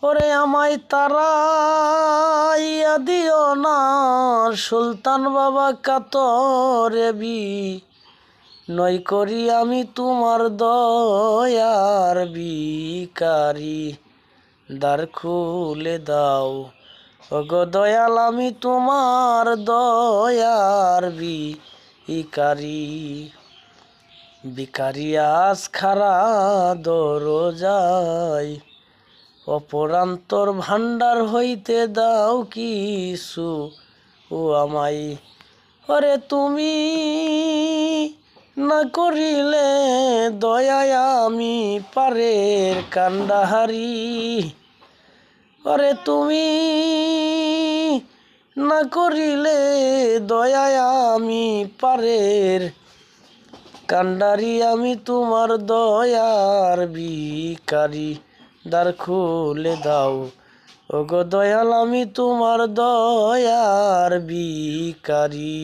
ওরে আমায় তারাইয়া দিও না সুলতান বাবা কাতরে নয় করি আমি তোমার দয়ার ভিখারি। দ্বার খুলে দাও ওগো দয়াল আমি তোমার দয়ার ভিখারি। ভিখারি আজ খারা দরজায় অপরান্তর ভাণ্ডার হইতে দাও কিছু ও আমায়। ওরে তুমি না করিলে দয়ায় আমি পারের কান্ডাহারি। ওরে তুমি না করিলে দয়ায় আমি পারের কান্ডারি। আমি তোমার দয়ার ভিখারি। দ্বার খুলে দাও ওগো দয়াল আমি তোমার দয়ার ভিখারি।